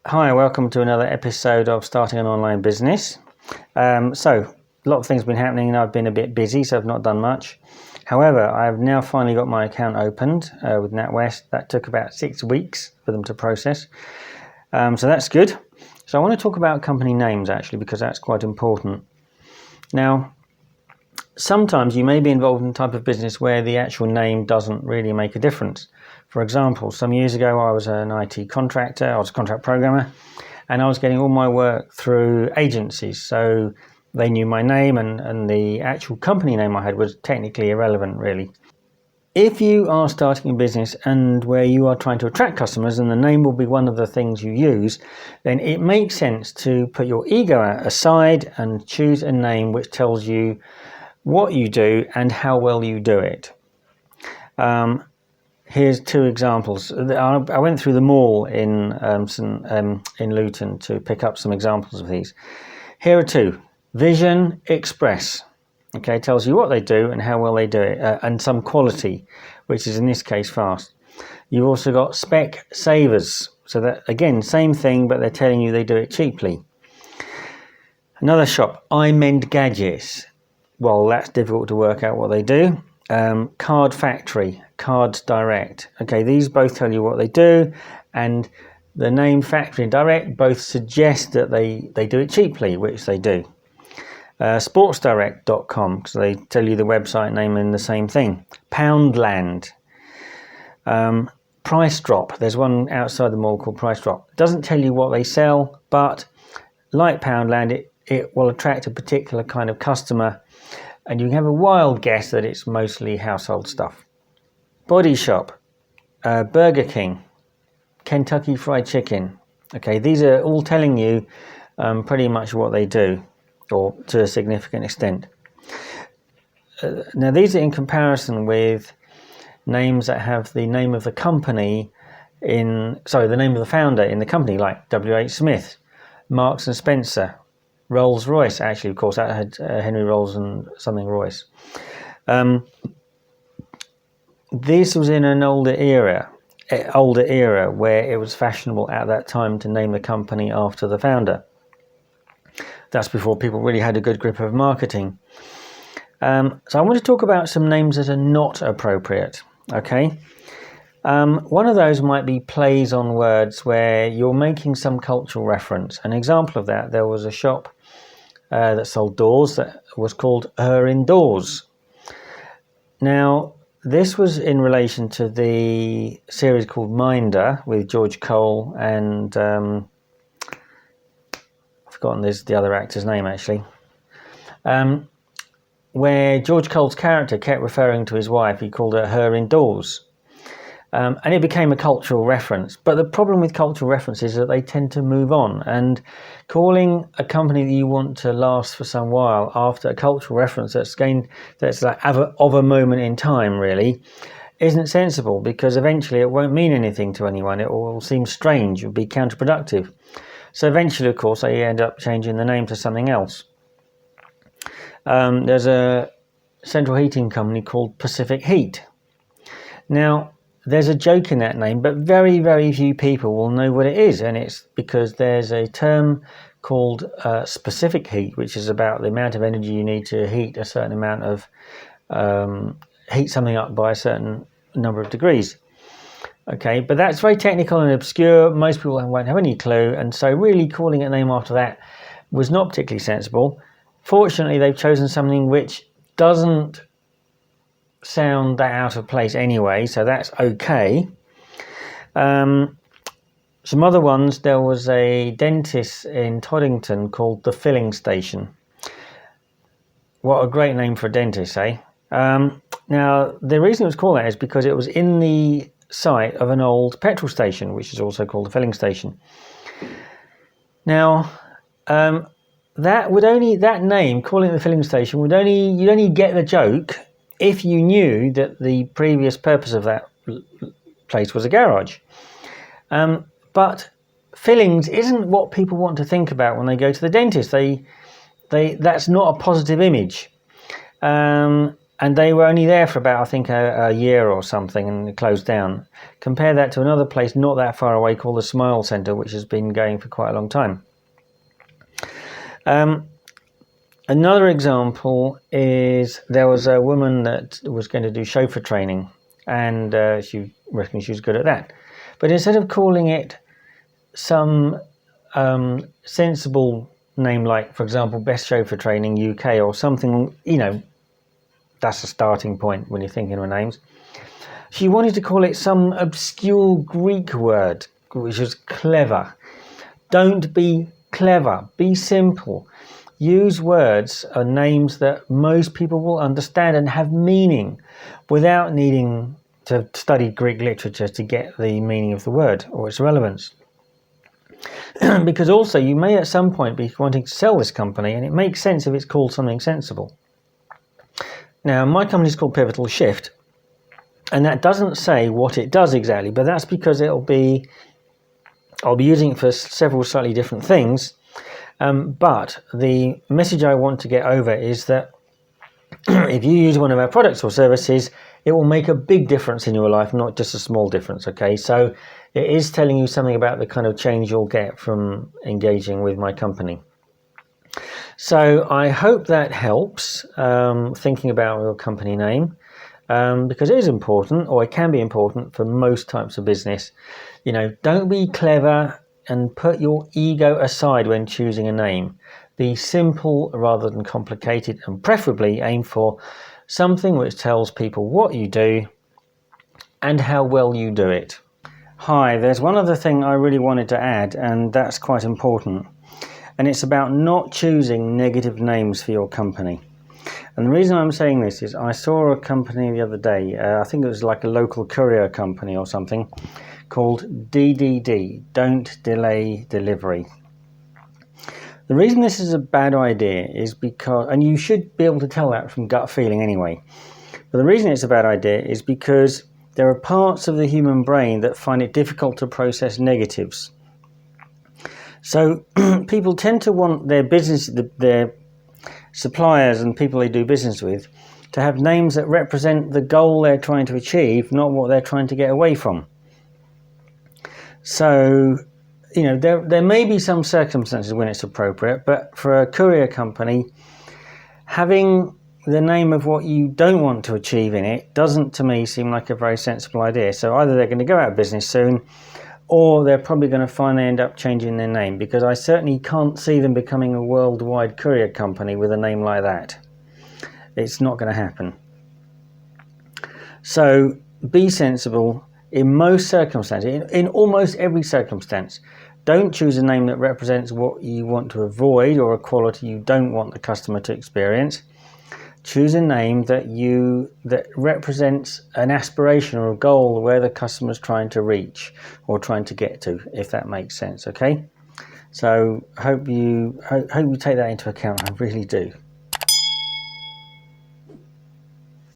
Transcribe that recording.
Hi, welcome to another episode of Starting an Online Business. So, a lot of things have been happening and I've been a bit busy, so I've not done much. However, I've now finally got my account opened with NatWest. That took about 6 weeks for them to process. So that's good. So I want to talk about company names actually, because that's quite important. Now, sometimes you may be involved in a type of business where the actual name doesn't really make a difference. For example, some years ago I was an IT contractor, I was a contract programmer, and I was getting all my work through agencies. So they knew my name and the actual company name I had was technically irrelevant really. If you are starting a business and where you are trying to attract customers and the name will be one of the things you use, then it makes sense to put your ego aside and choose a name which tells you what you do and how well you do it. Here's two examples. I went through the mall in Luton to pick up some examples of these. Here are two. Vision Express. Okay, tells you what they do and how well they do it, and some quality, which is in this case fast. You've also got Spec Savers. So that again, same thing, but they're telling you they do it cheaply. Another shop, I Mend Gadgets. Well, that's difficult to work out what they do. Card Factory, Cards Direct. Okay, these both tell you what they do, and the name Factory and Direct both suggest that they do it cheaply, which they do. Sportsdirect.com, because they tell you the website name and the same thing. Poundland. Price Drop. There's one outside the mall called Price Drop. It doesn't tell you what they sell, but like Poundland, it will attract a particular kind of customer, and you can have a wild guess that it's mostly household stuff. Body Shop, Burger King, Kentucky Fried Chicken. Okay, these are all telling you pretty much what they do, or to a significant extent. Now these are in comparison with names that have the name of the company the name of the founder in the company, like W.H. Smith, Marks and Spencer, Rolls-Royce. Actually, of course, that had Henry Rolls and something Royce. This was in an older era where it was fashionable at that time to name the company after the founder. That's before people really had a good grip of marketing. So I want to talk about some names that are not appropriate. Okay, one of those might be plays on words where you're making some cultural reference. An example of that, there was a shop that sold doors that was called Her Indoors. Now, this was in relation to the series called Minder with George Cole and I've forgotten the other actor's name actually, where George Cole's character kept referring to his wife. He called her Indoors. And it became a cultural reference. But the problem with cultural references is that they tend to move on, and calling a company that you want to last for some while after a cultural reference that's like of a moment in time really isn't sensible, because eventually it won't mean anything to anyone. It will seem strange, it will be counterproductive. So eventually, of course, they end up changing the name to something else. There's a central heating company called Pacific Heat. Now, there's a joke in that name, but very, very few people will know what it is, and it's because there's a term called specific heat, which is about the amount of energy you need to heat a certain amount of heat something up by a certain number of degrees. Okay, but that's very technical and obscure. Most people won't have any clue, and so really calling a name after that was not particularly sensible. Fortunately, they've chosen something which doesn't sound that out of place anyway, so that's okay. Some other ones, there was a dentist in Toddington called the Filling Station. What a great name for a dentist, eh? Now, the reason it was called that is because it was in the site of an old petrol station, which is also called the Filling Station. Now, that name, calling it the Filling Station, you'd only get the joke if you knew that the previous purpose of that place was a garage. But fillings isn't what people want to think about when they go to the dentist. That's not a positive image. and they were only there for about, I think, a year or something, and it closed down. Compare that to another place not that far away called the Smile Centre, which has been going for quite a long time. Another example is there was a woman that was going to do chauffeur training, and she reckoned she was good at that. But instead of calling it some sensible name, like, for example, Best Chauffeur Training UK or something, that's a starting point when you're thinking of names, she wanted to call it some obscure Greek word, which was clever. Don't be clever, be simple. Use words or names that most people will understand and have meaning without needing to study Greek literature to get the meaning of the word or its relevance. Because also you may at some point be wanting to sell this company, and it makes sense if it's called something sensible. Now, my company is called Pivotal Shift, and that doesn't say what it does exactly, but that's because I'll be using it for several slightly different things. But the message I want to get over is that if you use one of our products or services, it will make a big difference in your life, not just a small difference, okay? So it is telling you something about the kind of change you'll get from engaging with my company. So I hope that helps, thinking about your company name, because it is important, or it can be important for most types of business. Don't be clever and put your ego aside when choosing a name. Be simple rather than complicated, and preferably aim for something which tells people what you do and how well you do it. Hi, there's one other thing I really wanted to add, and that's quite important. And it's about not choosing negative names for your company. And the reason I'm saying this is I saw a company the other day, I think it was like a local courier company or something, called DDD, Don't Delay Delivery. The reason this is a bad idea is because, and you should be able to tell that from gut feeling anyway, but the reason it's a bad idea is because there are parts of the human brain that find it difficult to process negatives. So people tend to want their business, their suppliers and people they do business with, to have names that represent the goal they're trying to achieve, not what they're trying to get away from. So, there may be some circumstances when it's appropriate, but for a courier company, having the name of what you don't want to achieve in it doesn't, to me, seem like a very sensible idea. So either they're going to go out of business soon, or they're probably going to finally end up changing their name, because I certainly can't see them becoming a worldwide courier company with a name like that. It's not going to happen. So be sensible in most circumstances, in almost every circumstance. Don't choose a name that represents what you want to avoid or a quality you don't want the customer to experience. Choose a name that represents an aspiration or a goal where the customer's trying to reach or trying to get to, if that makes sense, okay? So hope you take that into account. I really do.